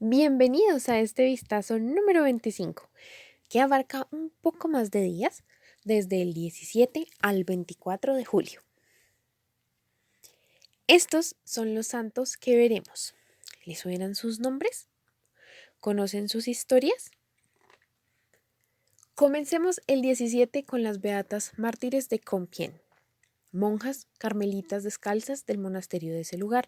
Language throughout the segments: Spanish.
Bienvenidos a este vistazo número 25, que abarca un poco más de días, desde el 17 al 24 de julio. Estos son los santos que veremos. ¿Les suenan sus nombres? ¿Conocen sus historias? Comencemos el 17 con las beatas mártires de Compiègne, monjas carmelitas descalzas del monasterio de ese lugar,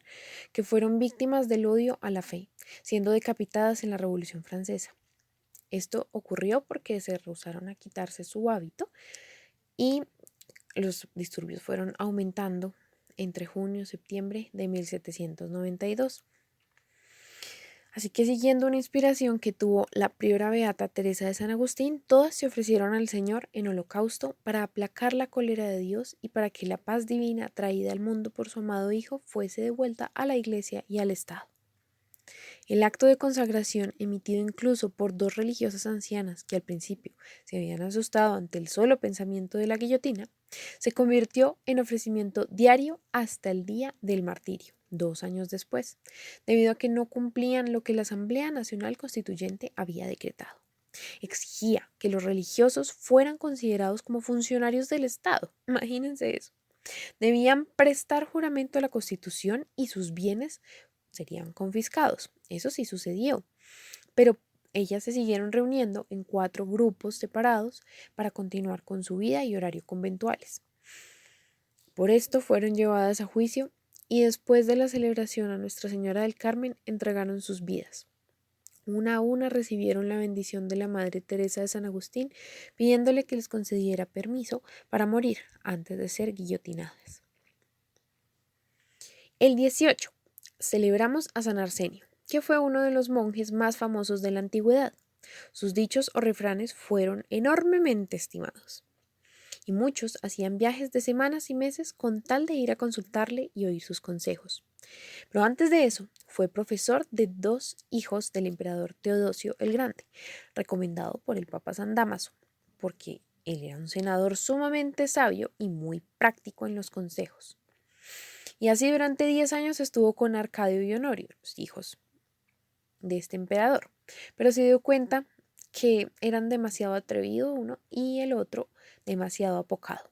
que fueron víctimas del odio a la fe, siendo decapitadas en la Revolución Francesa. Esto ocurrió porque se rehusaron a quitarse su hábito y los disturbios fueron aumentando entre junio y septiembre de 1792. Así que, siguiendo una inspiración que tuvo la priora beata Teresa de San Agustín, todas se ofrecieron al Señor en holocausto para aplacar la cólera de Dios y para que la paz divina traída al mundo por su amado Hijo fuese devuelta a la Iglesia y al Estado. El acto de consagración, emitido incluso por dos religiosas ancianas que al principio se habían asustado ante el solo pensamiento de la guillotina, se convirtió en ofrecimiento diario hasta el día del martirio, 2 años después, debido a que no cumplían lo que la Asamblea Nacional Constituyente había decretado. Exigía que los religiosos fueran considerados como funcionarios del Estado. Imagínense eso. Debían prestar juramento a la Constitución y sus bienes serían confiscados. Eso sí sucedió, pero ellas se siguieron reuniendo en 4 grupos separados para continuar con su vida y horario conventuales. Por esto fueron llevadas a juicio y después de la celebración a Nuestra Señora del Carmen entregaron sus vidas. Una a una recibieron la bendición de la Madre Teresa de San Agustín, pidiéndole que les concediera permiso para morir antes de ser guillotinadas. El 18. Celebramos a San Arsenio, que fue uno de los monjes más famosos de la antigüedad. Sus dichos o refranes fueron enormemente estimados, y muchos hacían viajes de semanas y meses con tal de ir a consultarle y oír sus consejos. Pero antes de eso, fue profesor de 2 hijos del emperador Teodosio el Grande, recomendado por el Papa San Dámaso, porque él era un senador sumamente sabio y muy práctico en los consejos. Y así durante 10 años estuvo con Arcadio y Honorio, los hijos de este emperador, pero se dio cuenta que eran demasiado atrevido uno y el otro demasiado apocado.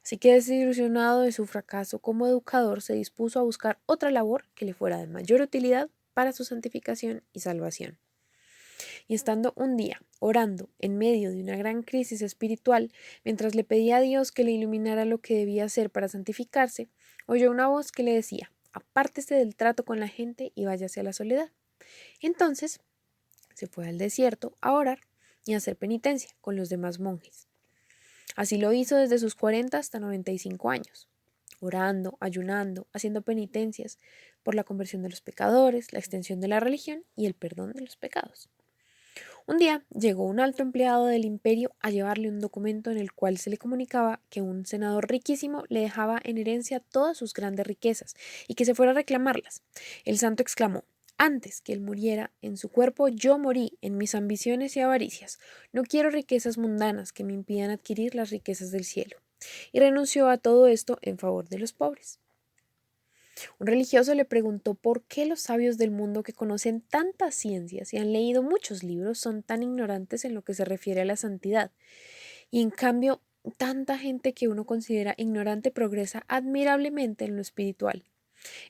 Así que, desilusionado de su fracaso como educador, se dispuso a buscar otra labor que le fuera de mayor utilidad para su santificación y salvación. Y estando un día orando en medio de una gran crisis espiritual, mientras le pedía a Dios que le iluminara lo que debía hacer para santificarse, oyó una voz que le decía: apártese del trato con la gente y váyase a la soledad. Entonces se fue al desierto a orar y a hacer penitencia con los demás monjes. Así lo hizo desde sus 40 hasta 95 años, orando, ayunando, haciendo penitencias por la conversión de los pecadores, la extensión de la religión y el perdón de los pecados. Un día llegó un alto empleado del imperio a llevarle un documento en el cual se le comunicaba que un senador riquísimo le dejaba en herencia todas sus grandes riquezas y que se fuera a reclamarlas. El santo exclamó: antes que él muriera en su cuerpo, yo morí en mis ambiciones y avaricias. No quiero riquezas mundanas que me impidan adquirir las riquezas del cielo. Y renunció a todo esto en favor de los pobres. Un religioso le preguntó por qué los sabios del mundo, que conocen tantas ciencias y han leído muchos libros, son tan ignorantes en lo que se refiere a la santidad. Y en cambio, tanta gente que uno considera ignorante progresa admirablemente en lo espiritual.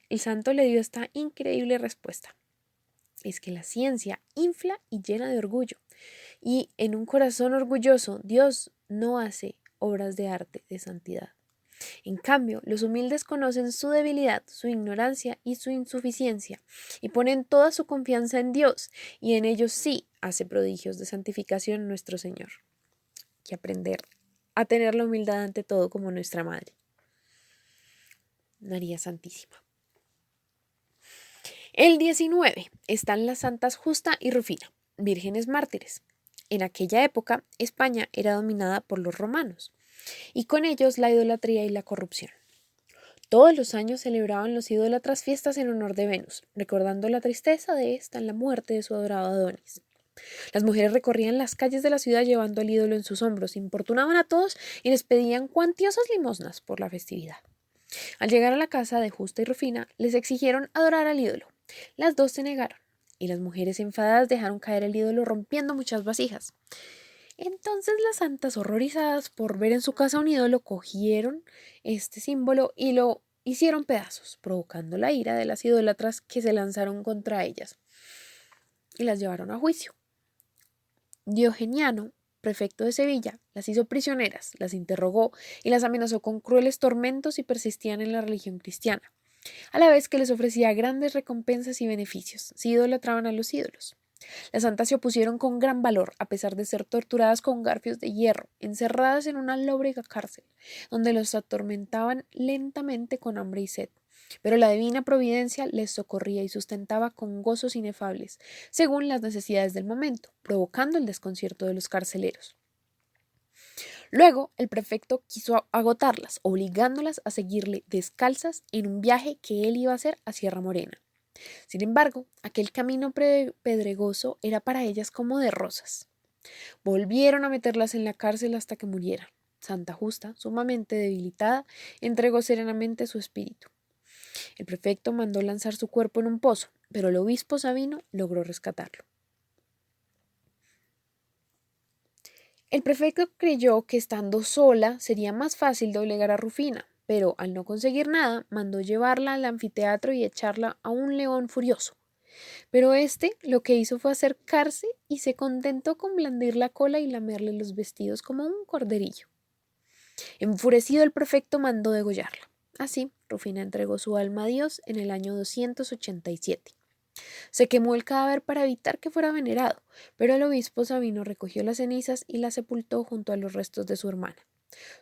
El santo le dio esta increíble respuesta: es que la ciencia infla y llena de orgullo, y en un corazón orgulloso Dios no hace obras de arte de santidad. En cambio, los humildes conocen su debilidad, su ignorancia y su insuficiencia, y ponen toda su confianza en Dios, y en ellos sí hace prodigios de santificación nuestro Señor. Hay que aprender a tener la humildad ante todo, como nuestra Madre, María Santísima. El 19 están las santas Justa y Rufina, vírgenes mártires. En aquella época, España era dominada por los romanos, y con ellos la idolatría y la corrupción. Todos los años celebraban los idólatras fiestas en honor de Venus, recordando la tristeza de esta en la muerte de su adorado Adonis. Las mujeres recorrían las calles de la ciudad llevando al ídolo en sus hombros, importunaban a todos y les pedían cuantiosas limosnas por la festividad. Al llegar a la casa de Justa y Rufina, les exigieron adorar al ídolo. Las dos se negaron. y las mujeres enfadadas dejaron caer el ídolo rompiendo muchas vasijas. Entonces las santas, horrorizadas por ver en su casa un ídolo, cogieron este símbolo y lo hicieron pedazos, provocando la ira de las idólatras, que se lanzaron contra ellas y las llevaron a juicio. Diogeniano, prefecto de Sevilla, las hizo prisioneras, las interrogó y las amenazó con crueles tormentos si persistían en la religión cristiana, a la vez que les ofrecía grandes recompensas y beneficios si idolatraban a los ídolos. Las santas se opusieron con gran valor, a pesar de ser torturadas con garfios de hierro, encerradas en una lóbrega cárcel, donde los atormentaban lentamente con hambre y sed. Pero la divina providencia les socorría y sustentaba con gozos inefables, según las necesidades del momento, provocando el desconcierto de los carceleros. Luego, el prefecto quiso agotarlas, obligándolas a seguirle descalzas en un viaje que él iba a hacer a Sierra Morena. Sin embargo, aquel camino pedregoso era para ellas como de rosas. Volvieron a meterlas en la cárcel hasta que murieran. Santa Justa, sumamente debilitada, entregó serenamente su espíritu. El prefecto mandó lanzar su cuerpo en un pozo, pero el obispo Sabino logró rescatarlo. El prefecto creyó que estando sola sería más fácil doblegar a Rufina, pero al no conseguir nada, mandó llevarla al anfiteatro y echarla a un león furioso. Pero este lo que hizo fue acercarse y se contentó con blandir la cola y lamerle los vestidos como un corderillo. Enfurecido, el prefecto mandó degollarla. Así, Rufina entregó su alma a Dios en el año 287. Se quemó el cadáver para evitar que fuera venerado, pero el obispo Sabino recogió las cenizas y las sepultó junto a los restos de su hermana.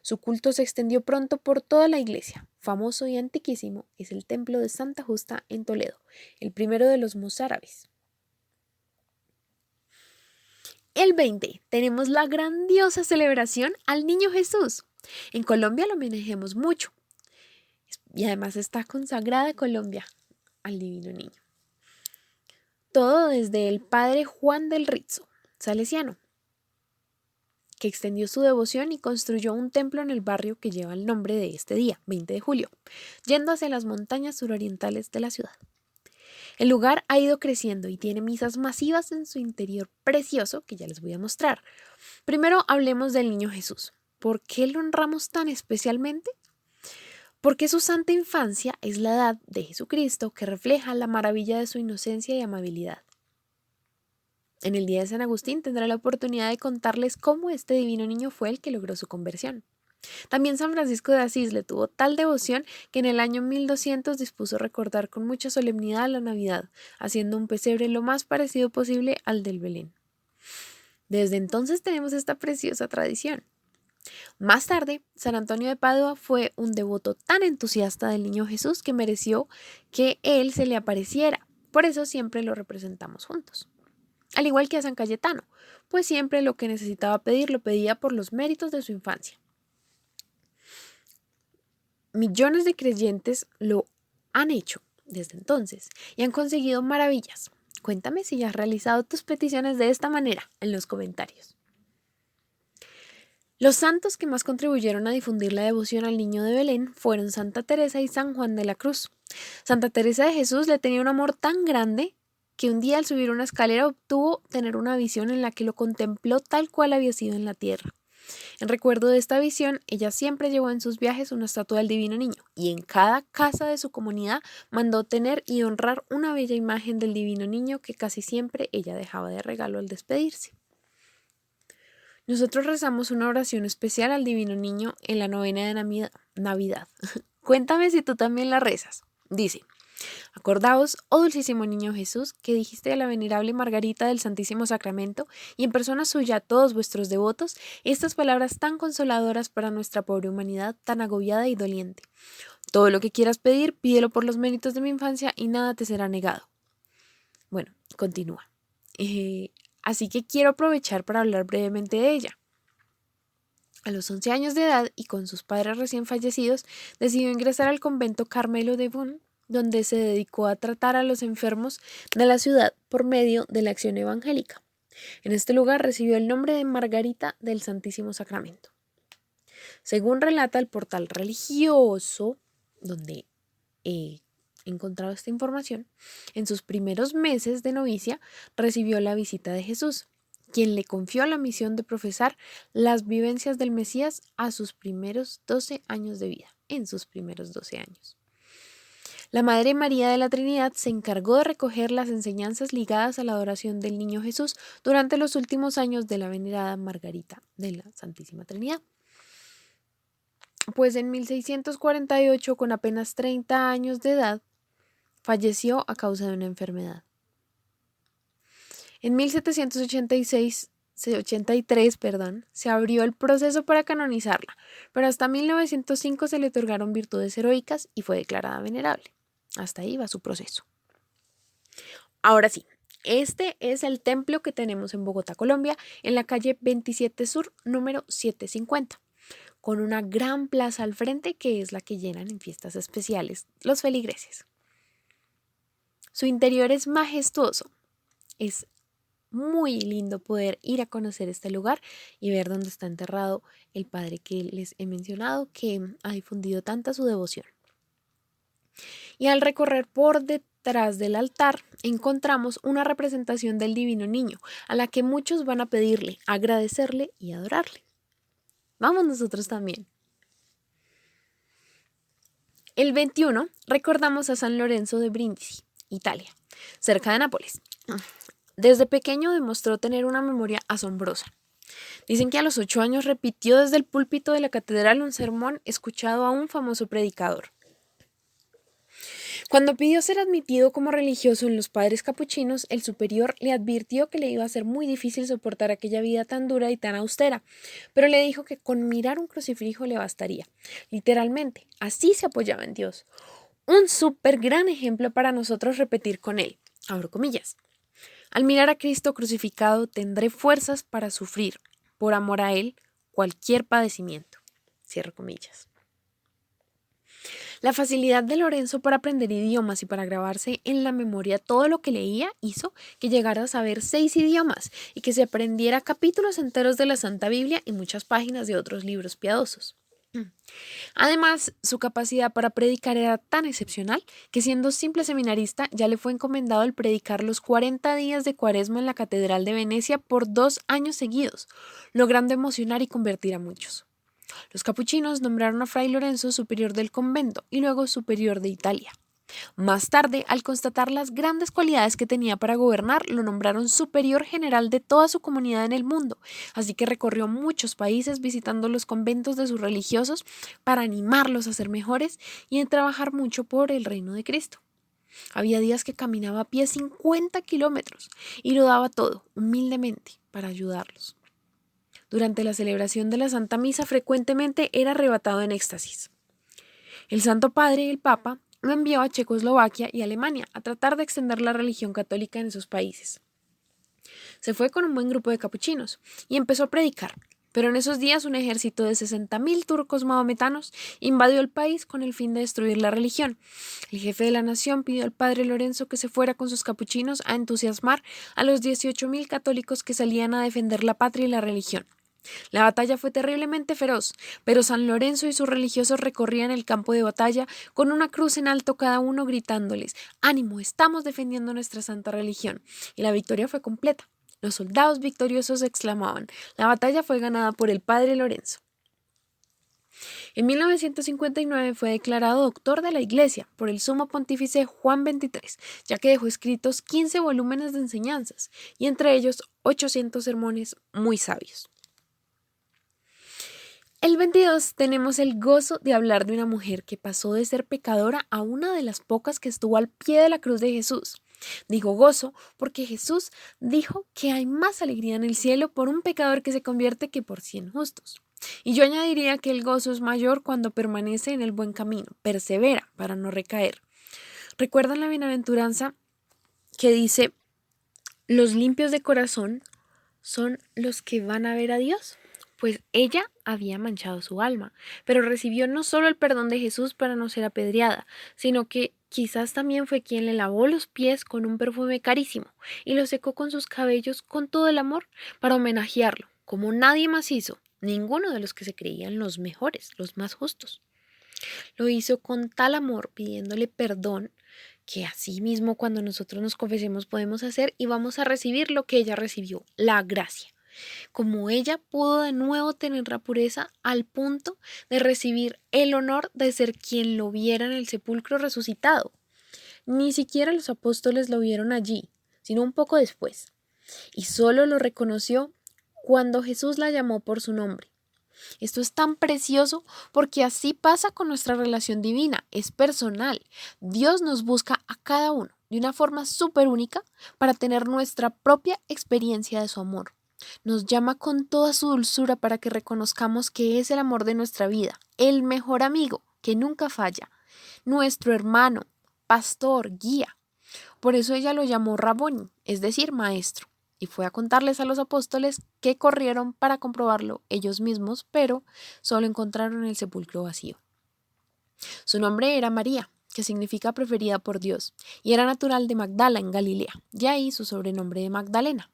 Su culto se extendió pronto por toda la iglesia. Famoso y antiquísimo es el templo de Santa Justa en Toledo, el primero de los mozárabes. El 20 tenemos la grandiosa celebración al Niño Jesús. En Colombia lo homenajeamos mucho y además está consagrada Colombia al Divino Niño. Todo desde el padre Juan del Rizo, salesiano, que extendió su devoción y construyó un templo en el barrio que lleva el nombre de este día, 20 de julio, yendo hacia las montañas surorientales de la ciudad. El lugar ha ido creciendo y tiene misas masivas en su interior precioso que ya les voy a mostrar. Primero hablemos del Niño Jesús. ¿Por qué lo honramos tan especialmente? Porque su santa infancia es la edad de Jesucristo, que refleja la maravilla de su inocencia y amabilidad. En el día de San Agustín tendrá la oportunidad de contarles cómo este divino niño fue el que logró su conversión. También San Francisco de Asís le tuvo tal devoción que en el año 1200 dispuso recordar con mucha solemnidad la Navidad, haciendo un pesebre lo más parecido posible al del Belén. Desde entonces tenemos esta preciosa tradición. Más tarde, San Antonio de Padua fue un devoto tan entusiasta del Niño Jesús que mereció que él se le apareciera. Por eso siempre lo representamos juntos. Al igual que a San Cayetano, pues siempre lo que necesitaba pedir lo pedía por los méritos de su infancia. Millones de creyentes lo han hecho desde entonces y han conseguido maravillas. Cuéntame si ya has realizado tus peticiones de esta manera en los comentarios. Los santos que más contribuyeron a difundir la devoción al niño de Belén fueron Santa Teresa y San Juan de la Cruz. Santa Teresa de Jesús le tenía un amor tan grande que un día al subir una escalera obtuvo tener una visión en la que lo contempló tal cual había sido en la tierra. En recuerdo de esta visión, ella siempre llevó en sus viajes una estatua del Divino Niño y en cada casa de su comunidad mandó tener y honrar una bella imagen del Divino Niño que casi siempre ella dejaba de regalo al despedirse. Nosotros rezamos una oración especial al Divino Niño en la novena de Navidad. Cuéntame si tú también la rezas. Dice: acordaos, oh dulcísimo niño Jesús, que dijiste a la venerable Margarita del Santísimo Sacramento y en persona suya a todos vuestros devotos estas palabras tan consoladoras para nuestra pobre humanidad tan agobiada y doliente. Todo lo que quieras pedir, pídelo por los méritos de mi infancia y nada te será negado. Bueno, continúa. Así que quiero aprovechar para hablar brevemente de ella. A los 11 años de edad y con sus padres recién fallecidos, decidió ingresar al convento Carmelo de Bonn, donde se dedicó a tratar a los enfermos de la ciudad por medio de la acción evangélica. En este lugar recibió el nombre de Margarita del Santísimo Sacramento. Según relata el portal religioso, donde encontrado esta información, en sus primeros meses de novicia recibió la visita de Jesús, quien le confió la misión de profesar las vivencias del Mesías a sus primeros 12 años de vida, en sus primeros 12 años. La Madre María de la Trinidad se encargó de recoger las enseñanzas ligadas a la adoración del Niño Jesús durante los últimos años de la venerada Margarita de la Santísima Trinidad. Pues en 1648, con apenas 30 años de edad, falleció a causa de una enfermedad. En 1783, se abrió el proceso para canonizarla, pero hasta 1905 se le otorgaron virtudes heroicas y fue declarada venerable. Hasta ahí va su proceso. Ahora sí, este es el templo que tenemos en Bogotá, Colombia, en la calle 27 Sur, número 750, con una gran plaza al frente que es la que llenan en fiestas especiales los feligreses. Su interior es majestuoso, es muy lindo poder ir a conocer este lugar y ver dónde está enterrado el padre que les he mencionado, que ha difundido tanta su devoción. Y al recorrer por detrás del altar encontramos una representación del Divino Niño, a la que muchos van a pedirle, agradecerle y adorarle. Vamos nosotros también. El 21 recordamos a San Lorenzo de Brindisi, Italia, cerca de Nápoles. Desde pequeño demostró tener una memoria asombrosa. Dicen que a los 8 años repitió desde el púlpito de la catedral un sermón escuchado a un famoso predicador. Cuando pidió ser admitido como religioso en los padres capuchinos, el superior le advirtió que le iba a ser muy difícil soportar aquella vida tan dura y tan austera, pero le dijo que con mirar un crucifijo le bastaría. Literalmente, así se apoyaba en Dios. Un súper gran ejemplo para nosotros repetir con él. Abro comillas. Al mirar a Cristo crucificado tendré fuerzas para sufrir, por amor a Él, cualquier padecimiento. Cierro comillas. La facilidad de Lorenzo para aprender idiomas y para grabarse en la memoria todo lo que leía hizo que llegara a saber 6 idiomas y que se aprendiera capítulos enteros de la Santa Biblia y muchas páginas de otros libros piadosos. Además, su capacidad para predicar era tan excepcional que siendo simple seminarista ya le fue encomendado el predicar los 40 días de Cuaresma en la Catedral de Venecia por 2 años seguidos, logrando emocionar y convertir a muchos. Los capuchinos nombraron a Fray Lorenzo superior del convento y luego superior de Italia. Más tarde, al constatar las grandes cualidades que tenía para gobernar, lo nombraron superior general de toda su comunidad en el mundo, así que recorrió muchos países visitando los conventos de sus religiosos para animarlos a ser mejores y en trabajar mucho por el reino de Cristo. Había días que caminaba a pie 50 kilómetros y lo daba todo, humildemente, para ayudarlos. Durante la celebración de la Santa Misa frecuentemente era arrebatado en éxtasis. El Santo Padre, el Papa, lo envió a Checoslovaquia y Alemania a tratar de extender la religión católica en esos países. Se fue con un buen grupo de capuchinos y empezó a predicar, pero en esos días un ejército de 60.000 turcos mahometanos invadió el país con el fin de destruir la religión. El jefe de la nación pidió al padre Lorenzo que se fuera con sus capuchinos a entusiasmar a los 18.000 católicos que salían a defender la patria y la religión. La batalla fue terriblemente feroz, pero San Lorenzo y sus religiosos recorrían el campo de batalla con una cruz en alto cada uno gritándoles: «¡Ánimo! Estamos defendiendo nuestra santa religión». Y la victoria fue completa. Los soldados victoriosos exclamaban: «La batalla fue ganada por el padre Lorenzo». En 1959 fue declarado doctor de la Iglesia por el sumo pontífice Juan XXIII, ya que dejó escritos 15 volúmenes de enseñanzas y entre ellos 800 sermones muy sabios. El 22 tenemos el gozo de hablar de una mujer que pasó de ser pecadora a una de las pocas que estuvo al pie de la cruz de Jesús. Digo gozo porque Jesús dijo que hay más alegría en el cielo por un pecador que se convierte que por 100 justos. Y yo añadiría que el gozo es mayor cuando permanece en el buen camino, persevera para no recaer. ¿Recuerdan la bienaventuranza que dice: los limpios de corazón son los que van a ver a Dios? Pues ella había manchado su alma, pero recibió no solo el perdón de Jesús para no ser apedreada, sino que quizás también fue quien le lavó los pies con un perfume carísimo y lo secó con sus cabellos con todo el amor para homenajearlo, como nadie más hizo, ninguno de los que se creían los mejores, los más justos. Lo hizo con tal amor, pidiéndole perdón, que así mismo cuando nosotros nos confesemos podemos hacer y vamos a recibir lo que ella recibió, la gracia. Como ella pudo de nuevo tener la pureza al punto de recibir el honor de ser quien lo viera en el sepulcro resucitado. Ni siquiera los apóstoles lo vieron allí, sino un poco después, y solo lo reconoció cuando Jesús la llamó por su nombre. Esto es tan precioso porque así pasa con nuestra relación divina, es personal. Dios nos busca a cada uno de una forma súper única para tener nuestra propia experiencia de su amor. Nos llama con toda su dulzura para que reconozcamos que es el amor de nuestra vida, el mejor amigo que nunca falla, nuestro hermano, pastor, guía. Por eso ella lo llamó Raboni, es decir, maestro, y fue a contarles a los apóstoles que corrieron para comprobarlo ellos mismos, pero solo encontraron el sepulcro vacío. Su nombre era María, que significa preferida por Dios, y era natural de Magdala en Galilea, y ahí su sobrenombre de Magdalena.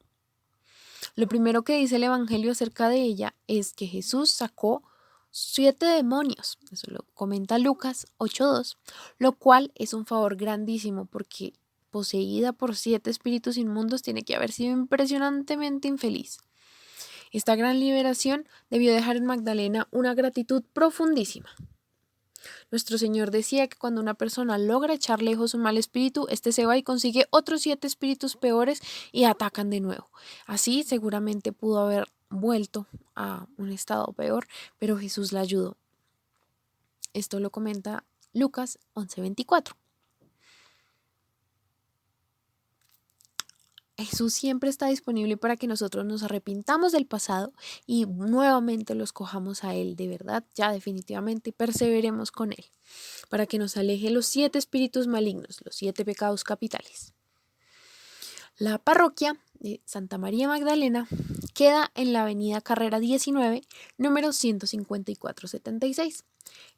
Lo primero que dice el Evangelio acerca de ella es que Jesús sacó 7 demonios, eso lo comenta Lucas 8:2, lo cual es un favor grandísimo porque poseída por 7 espíritus inmundos tiene que haber sido impresionantemente infeliz. Esta gran liberación debió dejar en Magdalena una gratitud profundísima. Nuestro Señor decía que cuando una persona logra echar lejos un mal espíritu, este se va y consigue otros 7 espíritus peores y atacan de nuevo. Así seguramente pudo haber vuelto a un estado peor, pero Jesús la ayudó. Esto lo comenta Lucas 11:24. Jesús siempre está disponible para que nosotros nos arrepintamos del pasado y nuevamente lo escojamos a Él, de verdad, ya definitivamente perseveremos con Él, para que nos aleje los 7 espíritus malignos, los 7 pecados capitales. La parroquia de Santa María Magdalena queda en la avenida Carrera 19, número 15476,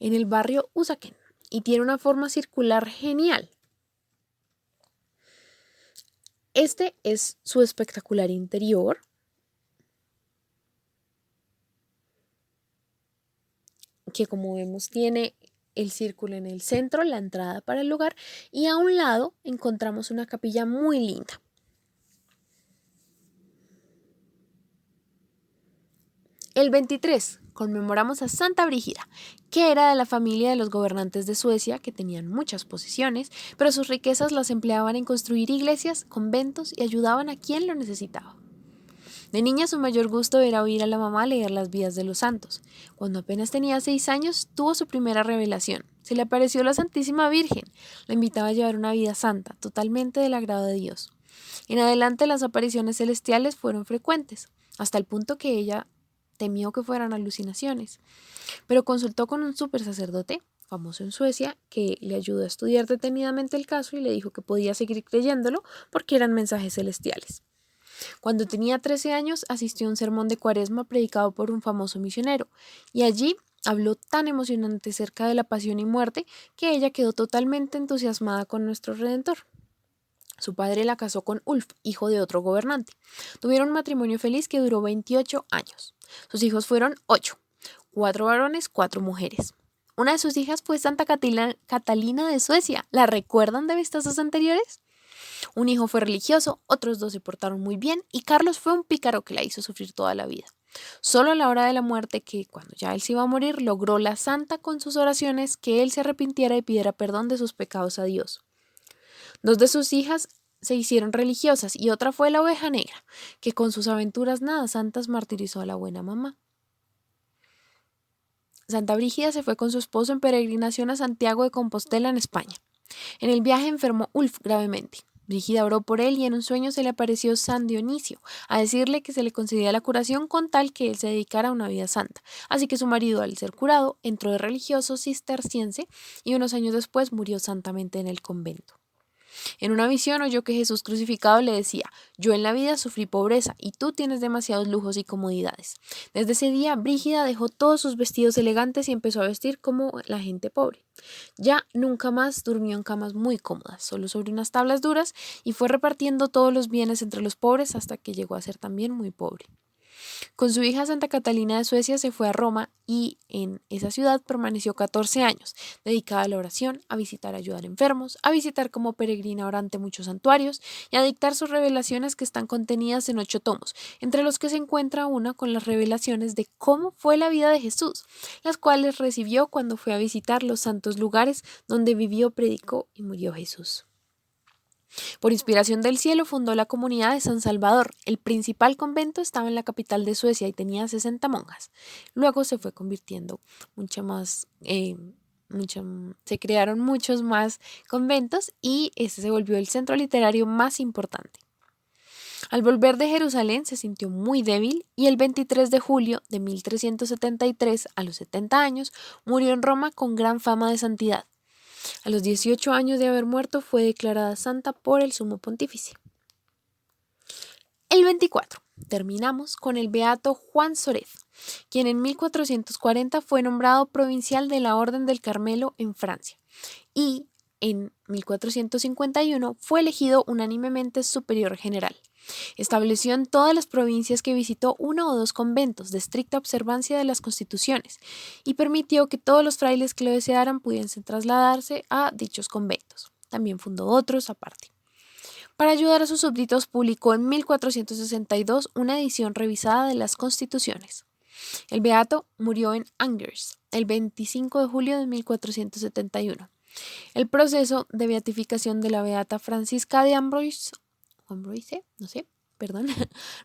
en el barrio Usaquén, y tiene una forma circular genial. Este es su espectacular interior. Que como vemos tiene el círculo en el centro, la entrada para el lugar, y a un lado encontramos una capilla muy linda. El 23 conmemoramos a Santa Brígida, que era de la familia de los gobernantes de Suecia, que tenían muchas posesiones, pero sus riquezas las empleaban en construir iglesias, conventos y ayudaban a quien lo necesitaba. De niña su mayor gusto era oír a la mamá leer las vidas de los santos. Cuando apenas tenía 6 años tuvo su primera revelación. Se le apareció la Santísima Virgen. La invitaba a llevar una vida santa, totalmente del agrado de Dios. En adelante las apariciones celestiales fueron frecuentes, hasta el punto que ella temió que fueran alucinaciones. Pero consultó con un súper sacerdote, famoso en Suecia, que le ayudó a estudiar detenidamente el caso y le dijo que podía seguir creyéndolo porque eran mensajes celestiales. Cuando tenía 13 años asistió a un sermón de Cuaresma predicado por un famoso misionero, y allí habló tan emocionante acerca de la pasión y muerte que ella quedó totalmente entusiasmada con nuestro Redentor. Su padre la casó con Ulf, hijo de otro gobernante. Tuvieron un matrimonio feliz que duró 28 años. Sus hijos fueron 8, 4 varones, 4 mujeres. Una de sus hijas fue Santa Catalina de Suecia. ¿La recuerdan de vistazos anteriores? Un hijo fue religioso, otros 2 se portaron muy bien y Carlos fue un pícaro que la hizo sufrir toda la vida. Solo a la hora de la muerte, que cuando ya él se iba a morir, logró la santa con sus oraciones que él se arrepintiera y pidiera perdón de sus pecados a Dios. 2 de sus hijas se hicieron religiosas y otra fue la oveja negra, que con sus aventuras nada santas martirizó a la buena mamá. Santa Brígida se fue con su esposo en peregrinación a Santiago de Compostela en España. En el viaje enfermó Ulf gravemente. Brígida oró por él y en un sueño se le apareció San Dionisio a decirle que se le concedía la curación con tal que él se dedicara a una vida santa. Así que su marido, al ser curado, entró de religioso cisterciense y unos años después murió santamente en el convento. En una visión oyó que Jesús crucificado le decía: yo en la vida sufrí pobreza y tú tienes demasiados lujos y comodidades. Desde ese día Brígida dejó todos sus vestidos elegantes y empezó a vestir como la gente pobre. Ya nunca más durmió en camas muy cómodas, solo sobre unas tablas duras, y fue repartiendo todos los bienes entre los pobres hasta que llegó a ser también muy pobre. Con su hija Santa Catalina de Suecia se fue a Roma y en esa ciudad permaneció 14 años, dedicada a la oración, a visitar, ayudar enfermos, a visitar como peregrina orante muchos santuarios y a dictar sus revelaciones que están contenidas en 8 tomos, entre los que se encuentra una con las revelaciones de cómo fue la vida de Jesús, las cuales recibió cuando fue a visitar los santos lugares donde vivió, predicó y murió Jesús. Por inspiración del cielo fundó la comunidad de San Salvador. El principal convento estaba en la capital de Suecia y tenía 60 monjas. Luego se fue convirtiendo se crearon muchos más conventos y este se volvió el centro literario más importante. Al volver de Jerusalén se sintió muy débil y el 23 de julio de 1373, a los 70 años, murió en Roma con gran fama de santidad. A los 18 años de haber muerto fue declarada santa por el sumo pontífice. El 24. Terminamos con el beato Juan Soret, quien en 1440 fue nombrado provincial de la Orden del Carmelo en Francia y en 1451 fue elegido unánimemente superior general. Estableció en todas las provincias que visitó 1 o 2 conventos de estricta observancia de las constituciones y permitió que todos los frailes que lo desearan pudiesen trasladarse a dichos conventos. También fundó otros aparte. Para ayudar a sus súbditos publicó en 1462 una edición revisada de las constituciones. El beato murió en Angers el 25 de julio de 1471. El proceso de beatificación de la beata Francisca de Ambroise,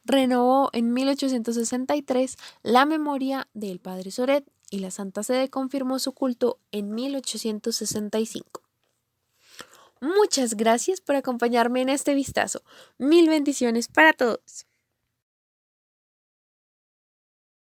renovó en 1863 la memoria del padre Soret y la Santa Sede confirmó su culto en 1865. Muchas gracias por acompañarme en este vistazo. Mil bendiciones para todos.